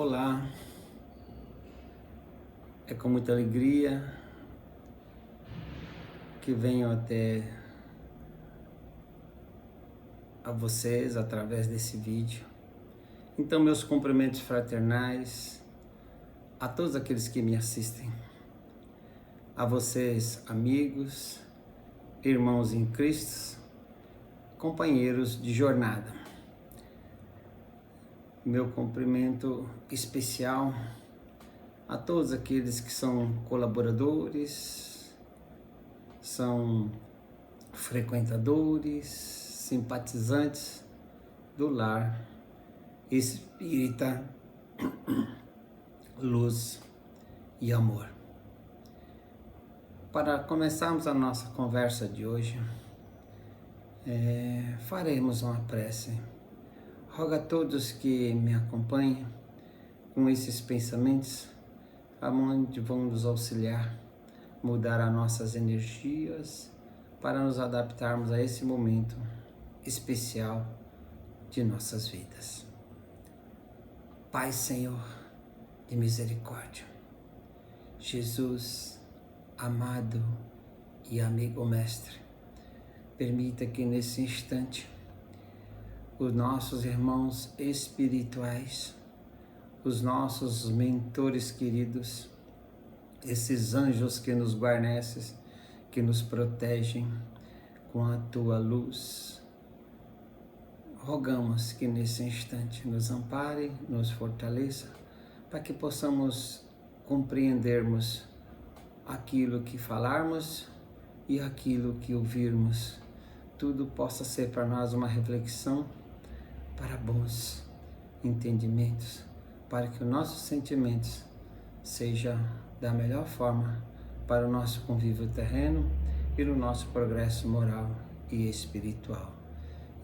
Olá, é com muita alegria que venho até a vocês através desse vídeo. Então, meus cumprimentos fraternais a todos aqueles que me assistem, a vocês, amigos, irmãos em Cristo, companheiros de jornada. Meu cumprimento especial a todos aqueles que são colaboradores, são frequentadores, simpatizantes do Lar Espírita Luz e Amor. Para começarmos a nossa conversa de hoje, faremos uma prece. Rogo a todos que me acompanhem com esses pensamentos, aonde vão nos auxiliar, mudar as nossas energias para nos adaptarmos a esse momento especial de nossas vidas. Pai, Senhor de misericórdia, Jesus, amado e amigo mestre, permita que nesse instante os nossos irmãos espirituais, os nossos mentores queridos, esses anjos que nos guarnecem, que nos protegem com a tua luz, rogamos que nesse instante nos ampare, nos fortaleça, para que possamos compreendermos aquilo que falarmos e aquilo que ouvirmos. Tudo possa ser para nós uma reflexão para bons entendimentos, para que os nossos sentimentos sejam da melhor forma para o nosso convívio terreno e no nosso progresso moral e espiritual.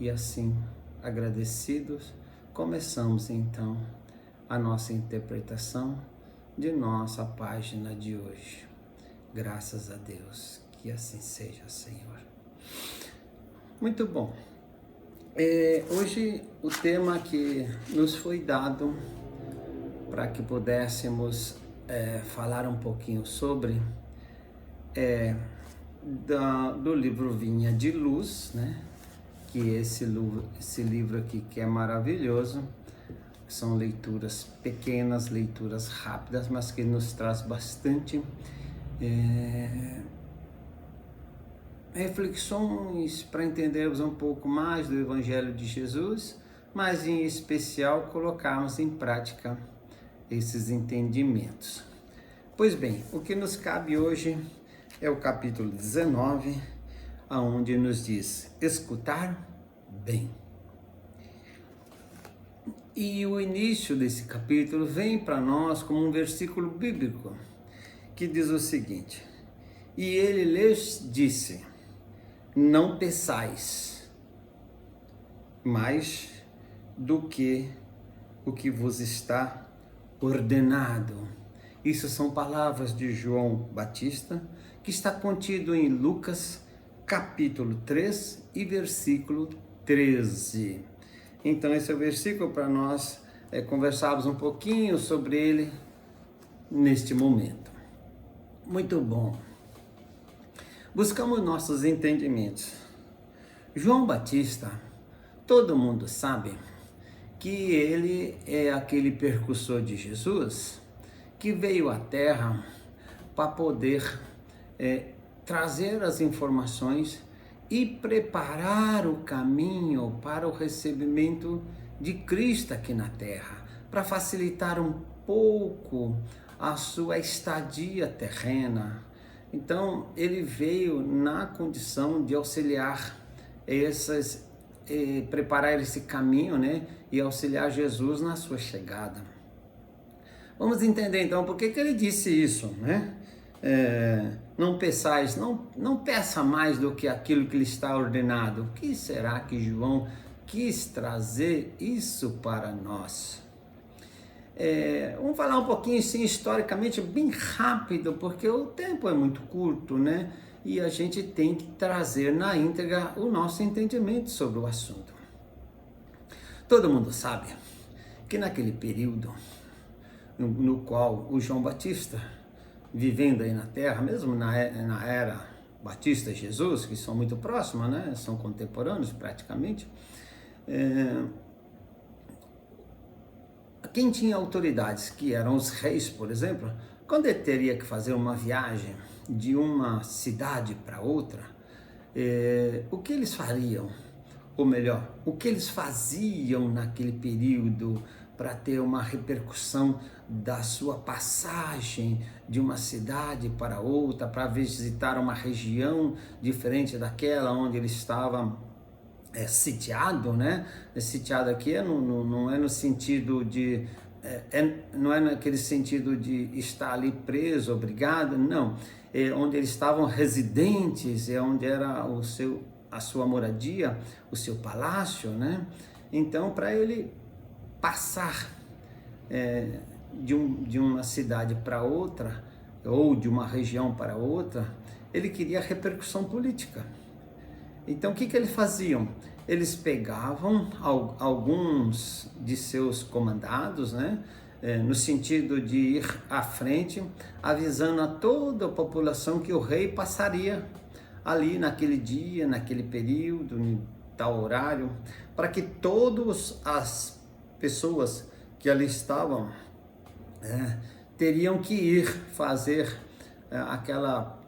E assim, agradecidos, começamos então a nossa interpretação de nossa página de hoje. Graças a Deus, que assim seja, Senhor. Muito bom. Hoje o tema que nos foi dado para que pudéssemos falar um pouquinho sobre do livro Vinha de Luz, né? Que esse livro aqui que é maravilhoso, são leituras pequenas, leituras rápidas, mas que nos traz bastante reflexões para entendermos um pouco mais do Evangelho de Jesus, mas em especial colocarmos em prática esses entendimentos. Pois bem, o que nos cabe hoje é o capítulo 19, onde nos diz escutar bem. E o início desse capítulo vem para nós como um versículo bíblico que diz o seguinte: e ele lhes disse, não peçais mais do que o que vos está ordenado. Isso são palavras de João Batista, que está contido em Lucas, capítulo 3 e versículo 13. Então esse é o versículo para nós conversarmos um pouquinho sobre ele neste momento. Muito bom. Buscamos nossos entendimentos. João Batista, todo mundo sabe que ele é aquele precursor de Jesus que veio à Terra para poder trazer as informações e preparar o caminho para o recebimento de Cristo aqui na Terra, para facilitar um pouco a sua estadia terrena. Então, ele veio na condição de auxiliar preparar esse caminho, né? E auxiliar Jesus na sua chegada. Vamos entender então por que ele disse isso, né? Não peçais, não peça mais do que aquilo que lhe está ordenado. O que será que João quis trazer isso para nós? Vamos falar um pouquinho assim, historicamente, bem rápido, porque o tempo é muito curto, né? E a gente tem que trazer na íntegra o nosso entendimento sobre o assunto. Todo mundo sabe que naquele período no qual o João Batista, vivendo aí na terra, mesmo na era Batista e Jesus, que são muito próximos, né? São contemporâneos praticamente, quem tinha autoridades, que eram os reis, por exemplo, quando ele teria que fazer uma viagem de uma cidade para outra, o que eles fariam? Ou melhor, o que eles faziam naquele período para ter uma repercussão da sua passagem de uma cidade para outra, para visitar uma região diferente daquela onde ele estava sitiado, né? Sitiado aqui não é no sentido de não é naquele sentido de estar ali preso, obrigado, não. É onde eles estavam residentes, é onde era a sua moradia, o seu palácio, né? Então, para ele passar de uma cidade para outra, ou de uma região para outra, ele queria repercussão política. Então, o que eles faziam? Eles pegavam alguns de seus comandados, né? No sentido de ir à frente, avisando a toda a população que o rei passaria ali naquele dia, naquele período, em tal horário, para que todas as pessoas que ali estavam teriam que ir fazer aquela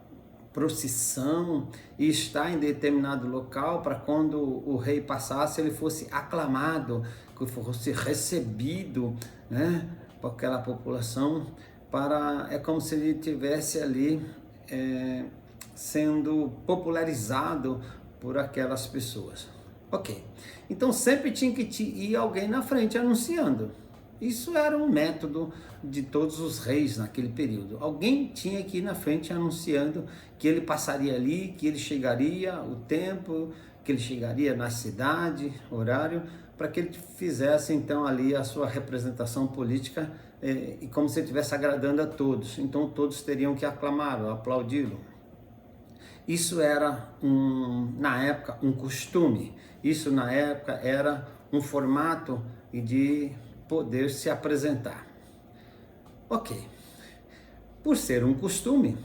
procissão e estar em determinado local para quando o rei passasse ele fosse aclamado, que fosse recebido, né, por aquela população. É como se ele tivesse ali sendo popularizado por aquelas pessoas. Ok, então sempre tinha que ir alguém na frente anunciando. Isso era um método de todos os reis naquele período. Alguém tinha que ir na frente anunciando que ele passaria ali, que ele chegaria, o tempo, que ele chegaria na cidade, horário, para que ele fizesse então ali a sua representação política e como se ele estivesse agradando a todos. Então todos teriam que aclamá-lo, aplaudi-lo. Isso era, na época, um costume. Isso, na época, era um formato de poder se apresentar. Ok. Por ser um costume,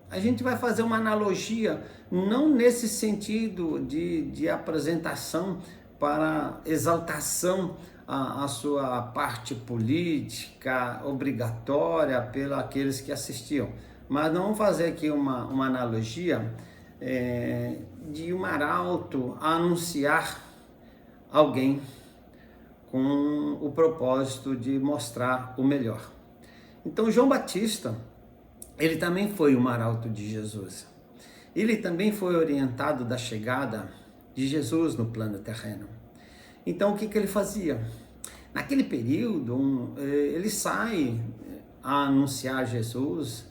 a gente vai fazer uma analogia, não nesse sentido de apresentação para exaltação a sua parte política obrigatória pelos aqueles que assistiam. Mas não vamos fazer aqui uma analogia de um arauto a anunciar alguém com o propósito de mostrar o melhor. Então João Batista, ele também foi um arauto de Jesus. Ele também foi orientado da chegada de Jesus no plano terreno. Então o que ele fazia? Naquele período, ele sai a anunciar Jesus.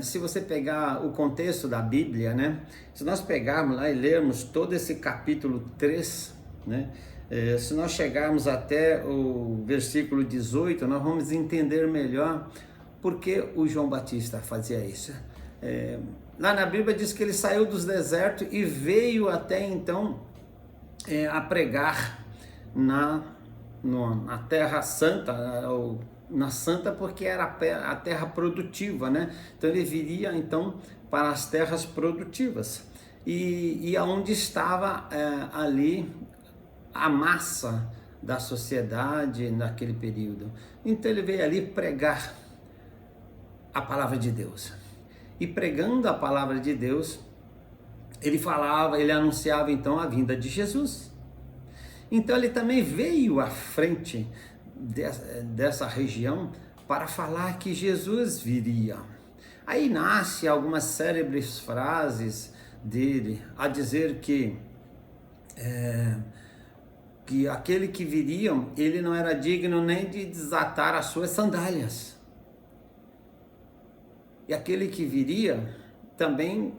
Se você pegar o contexto da Bíblia, né? Se nós pegarmos lá e lermos todo esse capítulo 3, né? Se nós chegarmos até o versículo 18, nós vamos entender melhor por que o João Batista fazia isso. Lá na Bíblia diz que ele saiu dos desertos e veio até então a pregar na Terra Santa, na Santa, porque era a terra produtiva, né? Então ele viria então para as terras produtivas e aonde estava ali a massa da sociedade naquele período. Então ele veio ali pregar a palavra de Deus. E pregando a palavra de Deus, ele anunciava então a vinda de Jesus. Então ele também veio à frente dessa região para falar que Jesus viria. Aí nasce algumas célebres frases dele a dizer que aquele que viria, ele não era digno nem de desatar as suas sandálias. E aquele que viria também,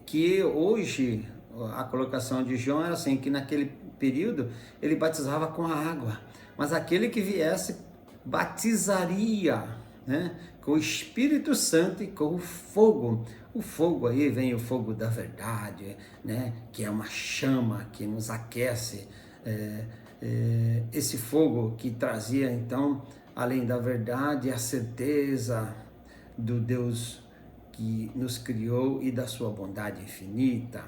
que hoje a colocação de João era assim, que naquele período ele batizava com a água, mas aquele que viesse batizaria, né, com o Espírito Santo e com o fogo. O fogo aí vem o fogo da verdade, né, que é uma chama que nos aquece, esse fogo que trazia então além da verdade, a certeza do Deus que nos criou e da sua bondade infinita.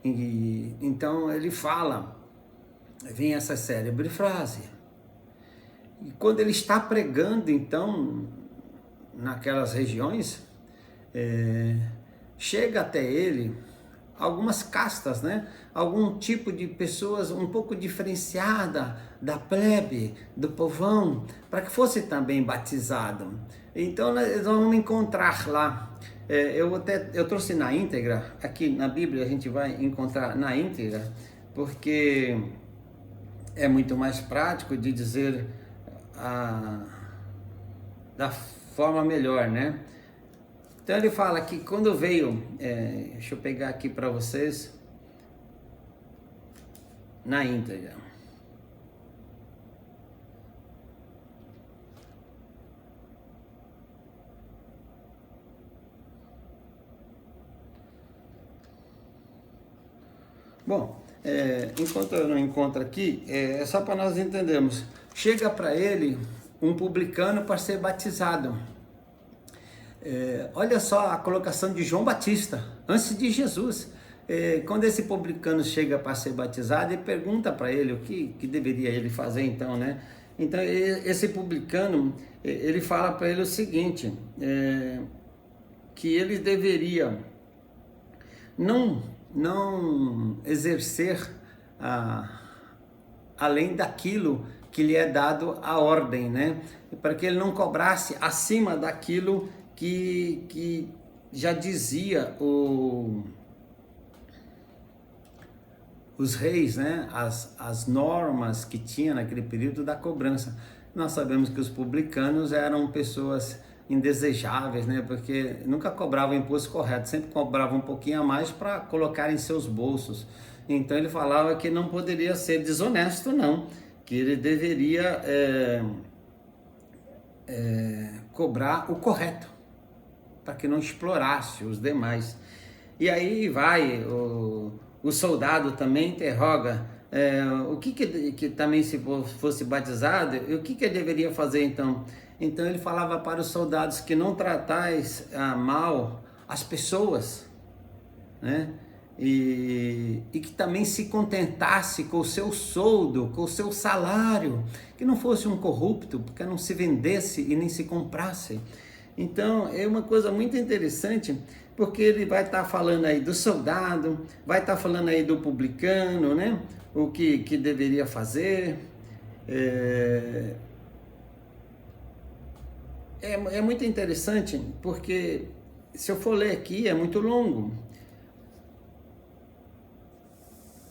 E então ele fala, vem essa célebre frase. E quando ele está pregando, então, naquelas regiões, chega até ele algumas castas, né? Algum tipo de pessoas um pouco diferenciada da plebe, do povão, para que fosse também batizado. Então nós vamos encontrar lá, eu trouxe na íntegra, aqui na Bíblia a gente vai encontrar na íntegra, porque é muito mais prático de dizer da forma melhor, né? Então ele fala que quando veio, deixa eu pegar aqui para vocês, na íntegra. Bom, enquanto eu não encontro aqui, é só para nós entendermos. Chega para ele um publicano para ser batizado. Olha só a colocação de João Batista, antes de Jesus. Quando esse publicano chega para ser batizado, ele pergunta para ele o que deveria ele fazer então, né? Então esse publicano, ele fala para ele o seguinte, que ele deveria não exercer além daquilo que lhe é dado a ordem, né? Para que ele não cobrasse acima daquilo que já dizia os reis, né? As normas que tinha naquele período da cobrança. Nós sabemos que os publicanos eram pessoas indesejáveis, né? Porque nunca cobravam o imposto correto, sempre cobravam um pouquinho a mais para colocar em seus bolsos. Então ele falava que não poderia ser desonesto, não, que ele deveria cobrar o correto, para que não explorasse os demais. E aí vai, o soldado também interroga, o que também, se fosse batizado, o que ele deveria fazer então? Então ele falava para os soldados que não tratais mal as pessoas, né? E que também se contentasse com o seu soldo, com o seu salário, que não fosse um corrupto, porque não se vendesse e nem se comprasse. Então é uma coisa muito interessante, porque ele vai estar falando aí do soldado, vai estar falando aí do publicano, né? O que deveria fazer. É muito interessante, porque se eu for ler aqui é muito longo.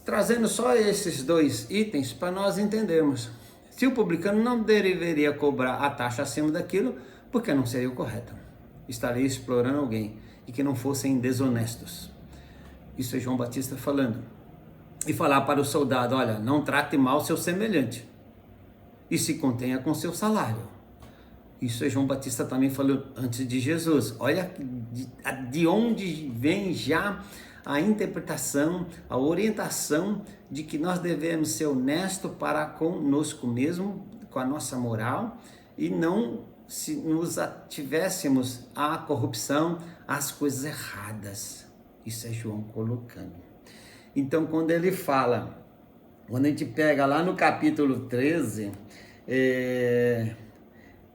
Trazendo só esses dois itens para nós entendermos. Se o publicano não deveria cobrar a taxa acima daquilo, porque não seria o correto. Estaria explorando alguém e que não fossem desonestos. Isso é João Batista falando. E falar para o soldado, olha, não trate mal seu semelhante e se contenha com seu salário. Isso é João Batista também falou antes de Jesus. Olha de onde vem já a interpretação, a orientação de que nós devemos ser honestos para conosco mesmo, com a nossa moral, e não se nos ativéssemos à corrupção, às coisas erradas. Isso é João colocando. Então, quando ele fala, quando a gente pega lá no capítulo 13,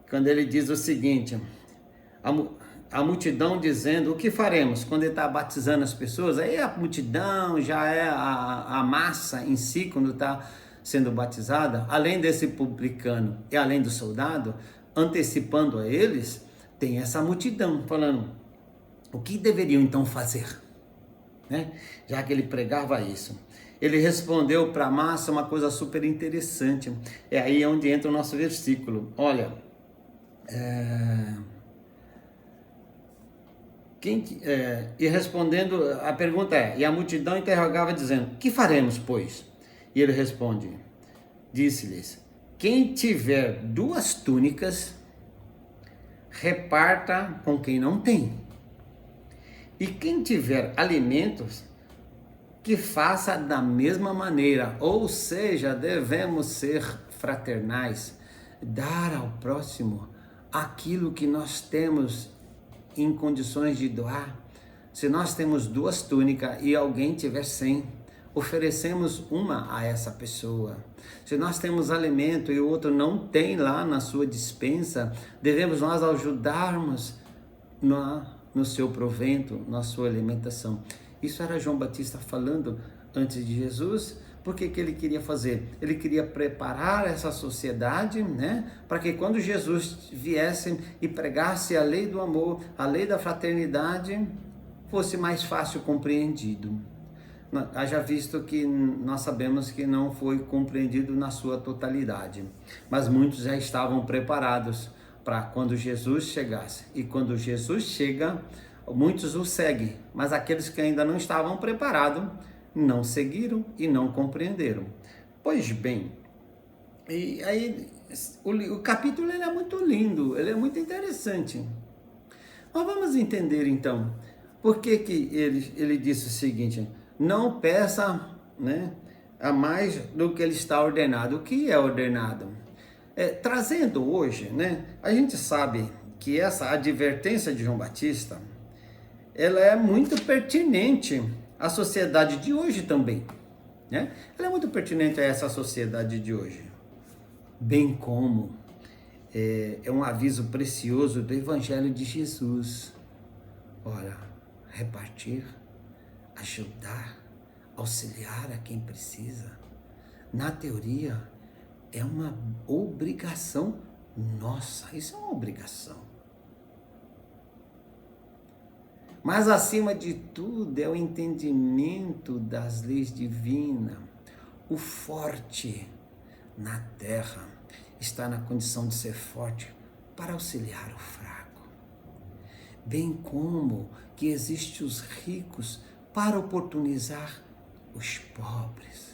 quando ele diz o seguinte, a multidão dizendo, o que faremos? Quando ele está batizando as pessoas, aí a multidão já é a massa em si, quando está sendo batizada, além desse publicano e além do soldado, antecipando a eles, tem essa multidão falando, o que deveriam então fazer? Né? Já que ele pregava isso. Ele respondeu para a massa uma coisa super interessante, é aí onde entra o nosso versículo, olha, e respondendo, a pergunta e a multidão interrogava dizendo, que faremos, pois? E ele responde, disse-lhes, quem tiver 2 túnicas, reparta com quem não tem. E quem tiver alimentos, que faça da mesma maneira. Ou seja, devemos ser fraternais, dar ao próximo aquilo que nós temos em condições de doar. Se nós temos 2 túnicas e alguém tiver 100, oferecemos uma a essa pessoa. Se nós temos alimento e o outro não tem lá na sua despensa, devemos nós ajudarmos no seu provento, na sua alimentação. Isso era João Batista falando antes de Jesus. Por que ele queria fazer? Ele queria preparar essa sociedade, né, para que quando Jesus viesse e pregasse a lei do amor, a lei da fraternidade, fosse mais fácil compreendido. Haja visto que nós sabemos que não foi compreendido na sua totalidade, mas muitos já estavam preparados para quando Jesus chegasse. E quando Jesus chega, muitos o seguem, mas aqueles que ainda não estavam preparados, não seguiram e não compreenderam. Pois bem, e aí o capítulo ele é muito lindo, ele é muito interessante. Mas vamos entender então, por que ele disse o seguinte: não peça, né, a mais do que ele está ordenado. O que é ordenado? Trazendo hoje, né, a gente sabe que essa advertência de João Batista, ela é muito pertinente à sociedade de hoje também, né? Ela é muito pertinente a essa sociedade de hoje, bem como é um aviso precioso do Evangelho de Jesus. Ora, repartir, ajudar, auxiliar a quem precisa, na teoria, é uma obrigação nossa. Isso é uma obrigação. Mas acima de tudo é o entendimento das leis divinas. O forte na terra está na condição de ser forte para auxiliar o fraco. Bem como que existem os ricos para oportunizar os pobres.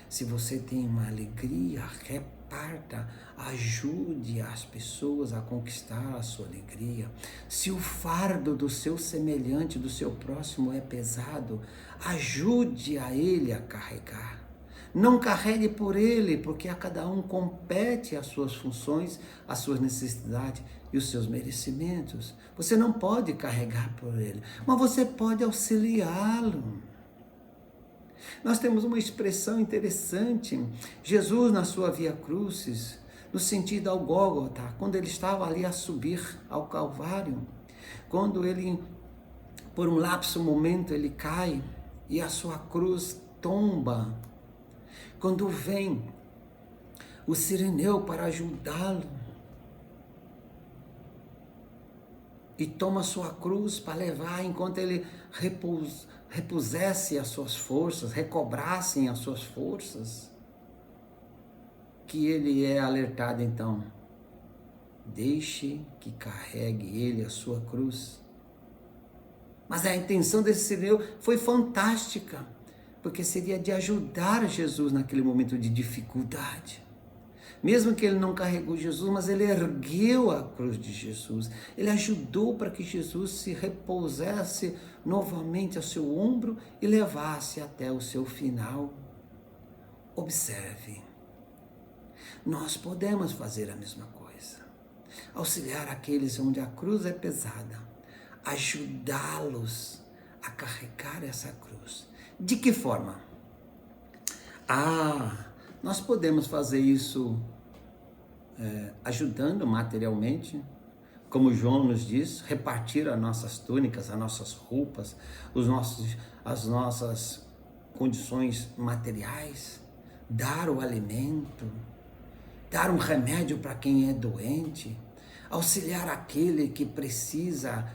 Se você tem uma alegria, reparta, ajude as pessoas a conquistar a sua alegria. Se o fardo do seu semelhante, do seu próximo é pesado, ajude a ele a carregar. Não carregue por ele, porque a cada um compete as suas funções, as suas necessidades e os seus merecimentos. Você não pode carregar por ele, mas você pode auxiliá-lo. Nós temos uma expressão interessante. Jesus, na sua Via Crucis, no sentido ao Gólgota, quando ele estava ali a subir ao Calvário, quando ele, por um lapso momento, ele cai e a sua cruz tomba. Quando vem o Cireneu para ajudá-lo e toma sua cruz para levar enquanto ele repusesse as suas forças, recobrassem as suas forças, que ele é alertado então: deixe que carregue ele a sua cruz. Mas a intenção desse Cireneu foi fantástica, porque seria de ajudar Jesus naquele momento de dificuldade. Mesmo que ele não carregou Jesus, mas ele ergueu a cruz de Jesus. Ele ajudou para que Jesus se repousasse novamente ao seu ombro e levasse até o seu final. Observe, nós podemos fazer a mesma coisa. Auxiliar aqueles onde a cruz é pesada, ajudá-los a carregar essa cruz. De que forma? Nós podemos fazer isso ajudando materialmente, como João nos diz, repartir as nossas túnicas, as nossas roupas, as nossas condições materiais, dar o alimento, dar um remédio para quem é doente, auxiliar aquele que precisa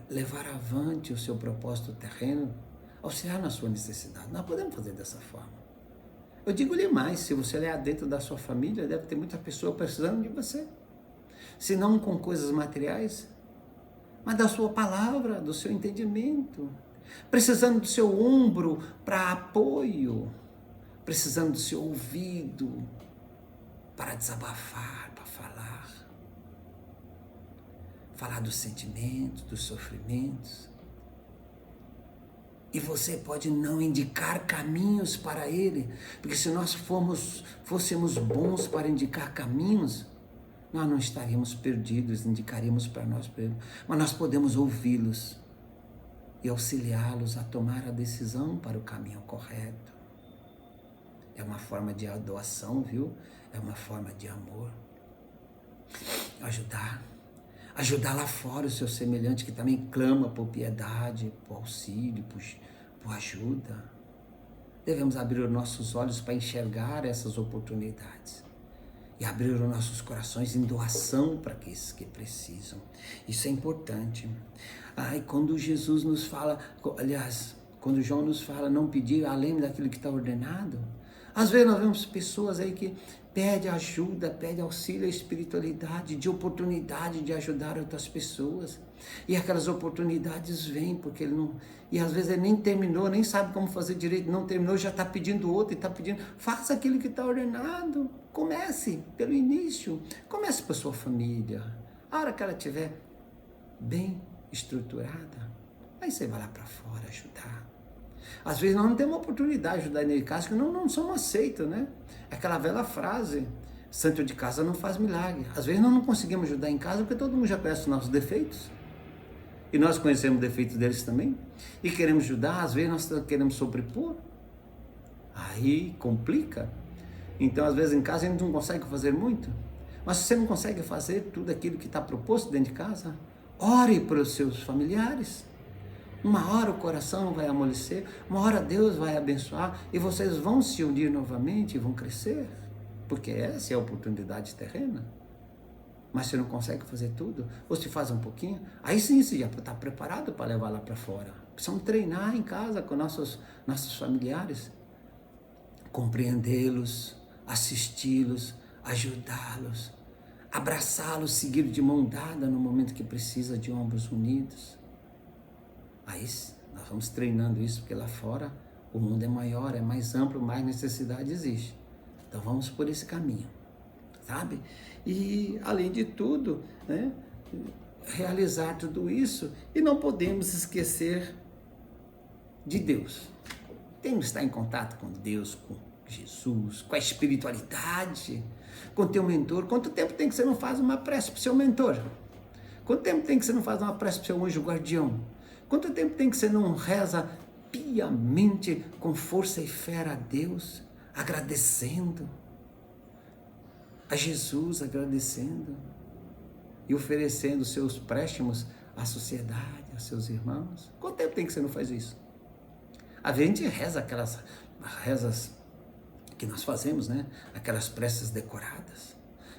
levar avante o seu propósito terreno, auxiliar na sua necessidade. Nós podemos fazer dessa forma. Eu digo-lhe mais, se você olhar dentro da sua família, deve ter muita pessoa precisando de você. Se não com coisas materiais, mas da sua palavra, do seu entendimento. Precisando do seu ombro para apoio. Precisando do seu ouvido para desabafar, para falar. Falar dos sentimentos, dos sofrimentos. E você pode não indicar caminhos para ele, porque se nós fôssemos bons para indicar caminhos, nós não estaríamos perdidos, indicaríamos para nós mesmos. Mas nós podemos ouvi-los e auxiliá-los a tomar a decisão para o caminho correto. É uma forma de doação, viu? É uma forma de amor. Ajudar lá fora o seu semelhante que também clama por piedade, por auxílio, por ajuda. Devemos abrir os nossos olhos para enxergar essas oportunidades e abrir os nossos corações em doação para aqueles que precisam. Isso é importante. E quando Jesus nos fala, aliás, quando João nos fala não pedir além daquilo que está ordenado, às vezes nós vemos pessoas aí que pedem ajuda, pedem auxílio à espiritualidade, de oportunidade de ajudar outras pessoas. E aquelas oportunidades vêm, porque ele não... E às vezes ele nem terminou, nem sabe como fazer direito, não terminou, já está pedindo outro e está pedindo. Faça aquilo que está ordenado. Comece pelo início. Comece por sua família. A hora que ela estiver bem estruturada, aí você vai lá para fora ajudar. Às vezes nós não temos oportunidade de ajudar dentro de casa, porque não somos aceitos, né? É aquela velha frase, santo de casa não faz milagre. Às vezes nós não conseguimos ajudar em casa, porque todo mundo já conhece os nossos defeitos. E nós conhecemos os defeitos deles também. E queremos ajudar, às vezes nós queremos sobrepor. Aí complica. Então às vezes em casa a gente não consegue fazer muito. Mas se você não consegue fazer tudo aquilo que está proposto dentro de casa, ore para os seus familiares. Uma hora o coração vai amolecer, uma hora Deus vai abençoar e vocês vão se unir novamente e vão crescer, porque essa é a oportunidade terrena. Mas se não consegue fazer tudo, ou se faz um pouquinho, aí sim você já está preparado para levar lá para fora. Precisamos treinar em casa com nossos familiares, compreendê-los, assisti-los, ajudá-los, abraçá-los, seguir de mão dada no momento que precisa de ombros unidos. Aí nós vamos treinando isso, porque lá fora o mundo é maior, é mais amplo, mais necessidade existe. Então vamos por esse caminho, sabe? E além de tudo, né, realizar tudo isso, e não podemos esquecer de Deus. Temos que estar em contato com Deus, com Jesus, com a espiritualidade, com teu mentor. Quanto tempo tem que você não faz uma prece para o seu mentor? Quanto tempo tem que você não faz uma prece para o seu anjo guardião? Quanto tempo tem que você não reza piamente, com força e fé a Deus, agradecendo a Jesus, agradecendo e oferecendo seus préstimos à sociedade, aos seus irmãos? Quanto tempo tem que você não faz isso? A gente reza aquelas rezas que nós fazemos, né? Aquelas preces decoradas.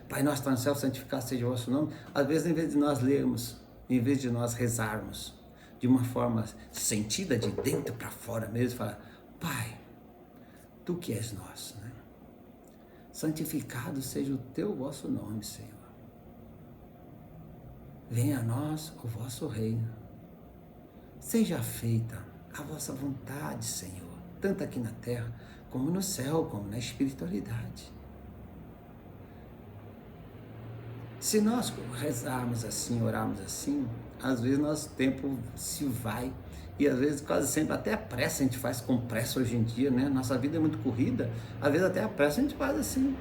Pai nosso que está no céu, santificado seja o vosso nome. Às vezes, em vez de nós lermos, em vez de nós rezarmos de uma forma sentida de dentro para fora mesmo, falar: Pai, Tu que és nosso, né? Santificado seja o Teu vosso nome, Senhor. Venha a nós o vosso reino. Seja feita a vossa vontade, Senhor, tanto aqui na terra, como no céu, como na espiritualidade. Se nós rezarmos assim, orarmos assim, às vezes nosso tempo se vai, e às vezes quase sempre até a pressa a gente faz com pressa hoje em dia, né? Nossa vida é muito corrida, às vezes até a pressa a gente faz assim.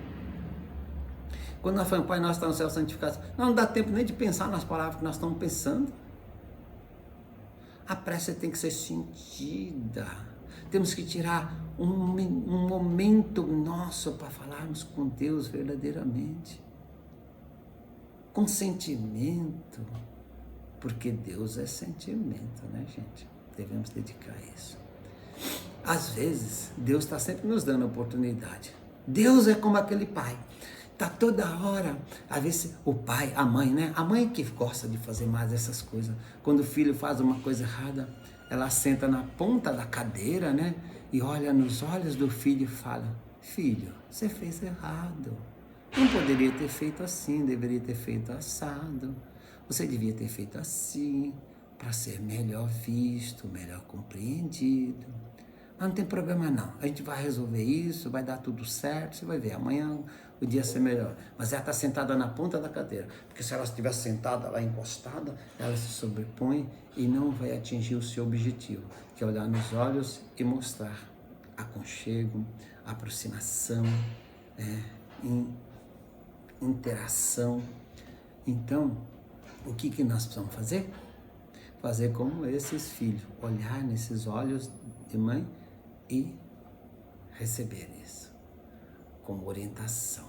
Quando nós falamos, Pai nosso está no céu, santificado, não dá tempo nem de pensar nas palavras que nós estamos pensando. A pressa tem que ser sentida. Temos que tirar um momento nosso para falarmos com Deus verdadeiramente. Com sentimento. Porque Deus é sentimento, né, gente? Devemos dedicar a isso. Às vezes, Deus está sempre nos dando oportunidade. Deus é como aquele pai. Está toda hora, às vezes o pai, a mãe, né? A mãe que gosta de fazer mais essas coisas. Quando o filho faz uma coisa errada, ela senta na ponta da cadeira, né? E olha nos olhos do filho e fala: Filho, você fez errado. Não poderia ter feito assim, deveria ter feito assado. Você devia ter feito assim, para ser melhor visto, melhor compreendido. não tem problema não, a gente vai resolver isso, vai dar tudo certo, você vai ver, amanhã o dia ser melhor. Mas ela está sentada na ponta da cadeira, porque se ela estiver sentada lá encostada, ela se sobrepõe e não vai atingir o seu objetivo, que é olhar nos olhos e mostrar aconchego, aproximação, interação. Então, o que nós precisamos fazer? Fazer como esses filhos, olhar nesses olhos de mãe e receber isso como orientação.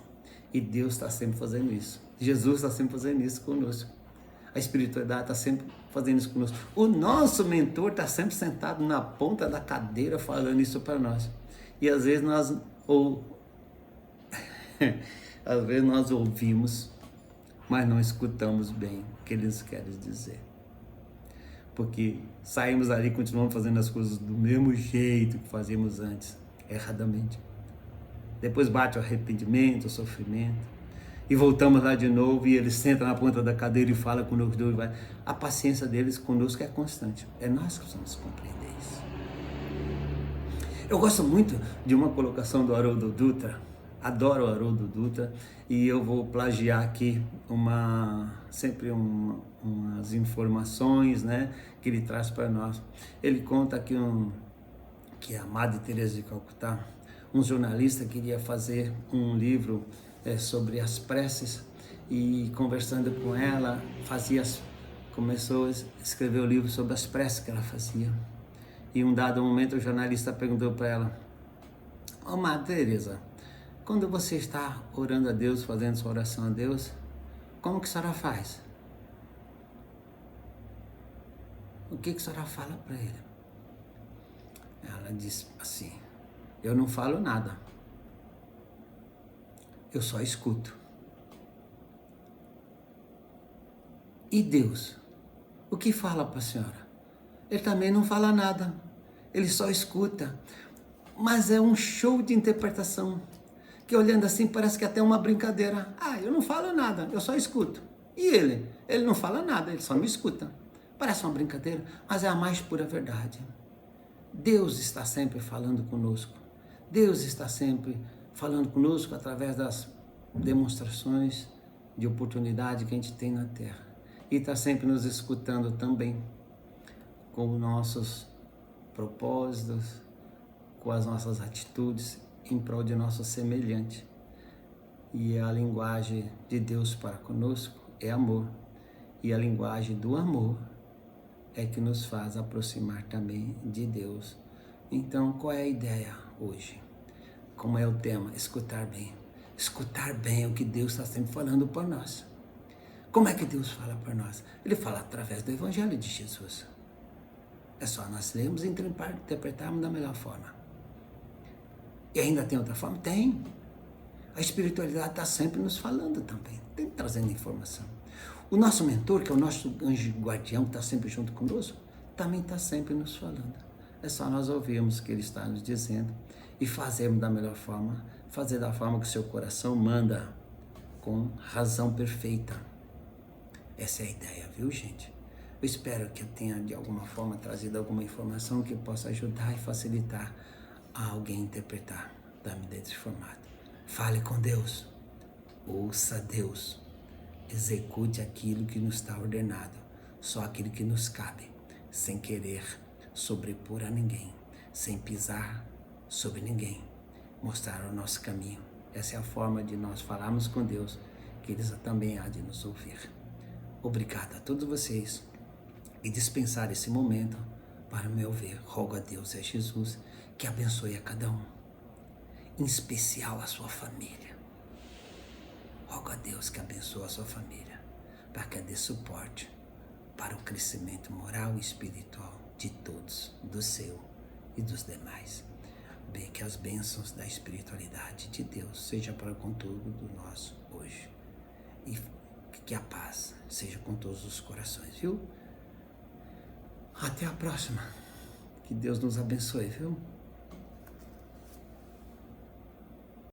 E Deus está sempre fazendo isso. Jesus está sempre fazendo isso conosco. A espiritualidade está sempre fazendo isso conosco. O nosso mentor está sempre sentado na ponta da cadeira falando isso para nós. E às vezes às vezes nós ouvimos, mas não escutamos bem o que eles querem dizer. Porque saímos ali e continuamos fazendo as coisas do mesmo jeito que fazíamos antes, erradamente. Depois bate o arrependimento, o sofrimento, e voltamos lá de novo, e eles sentam na ponta da cadeira e falam conosco. A paciência deles conosco é constante. É nós que precisamos compreender isso. Eu gosto muito de uma colocação do Haroldo Dutra, adoro o Haroldo Dutra, e eu vou plagiar aqui umas informações, né, que ele traz para nós. Ele conta que a Madre Teresa de Calcutá, um jornalista queria fazer um livro sobre as preces, e conversando com ela, começou a escrever o livro sobre as preces que ela fazia. E um dado momento o jornalista perguntou para ela: "Ô Madre Teresa, quando você está orando a Deus, fazendo sua oração a Deus, como que a senhora faz? O que a senhora fala para ele?" Ela disse assim: "Eu não falo nada, eu só escuto." E Deus, o que fala para a senhora? Ele também não fala nada, ele só escuta, mas é um show de interpretação, que olhando assim parece que até uma brincadeira. Eu não falo nada, eu só escuto. E ele não fala nada, ele só me escuta. Parece uma brincadeira, mas é a mais pura verdade. Deus está sempre falando conosco. Deus está sempre falando conosco através das demonstrações de oportunidade que a gente tem na Terra. E está sempre nos escutando também, com os nossos propósitos, com as nossas atitudes em prol de nosso semelhante. E a linguagem de Deus para conosco é amor. E a linguagem do amor é que nos faz aproximar também de Deus. Então, qual é a ideia hoje? Como é o tema? Escutar bem. Escutar bem o que Deus está sempre falando para nós. Como é que Deus fala para nós? Ele fala através do Evangelho de Jesus. É só nós lermos e interpretarmos da melhor forma. E ainda tem outra forma? Tem. A espiritualidade está sempre nos falando também, trazendo informação. O nosso mentor, que é o nosso anjo guardião, que está sempre junto conosco, também está sempre nos falando. É só nós ouvirmos o que ele está nos dizendo e fazermos da melhor forma, fazer da forma que o seu coração manda, com razão perfeita. Essa é a ideia, viu, gente? Eu espero que eu tenha, de alguma forma, trazido alguma informação que possa ajudar e facilitar a alguém interpretar desse formato. Fale com Deus, ouça Deus, execute aquilo que nos está ordenado, só aquilo que nos cabe, sem querer sobrepor a ninguém, sem pisar sobre ninguém, mostrar o nosso caminho. Essa é a forma de nós falarmos com Deus, que Ele também há de nos ouvir. Obrigado a todos vocês e dispensar esse momento para me ouvir. Rogo a Deus e a Jesus que abençoe a cada um, em especial a sua família. Rogo a Deus que abençoe a sua família, para que dê suporte para o crescimento moral e espiritual de todos, do seu e dos demais. Bem, que as bênçãos da espiritualidade de Deus seja para com todo do nosso hoje. E que a paz seja com todos os corações, viu? Até a próxima. Que Deus nos abençoe, viu?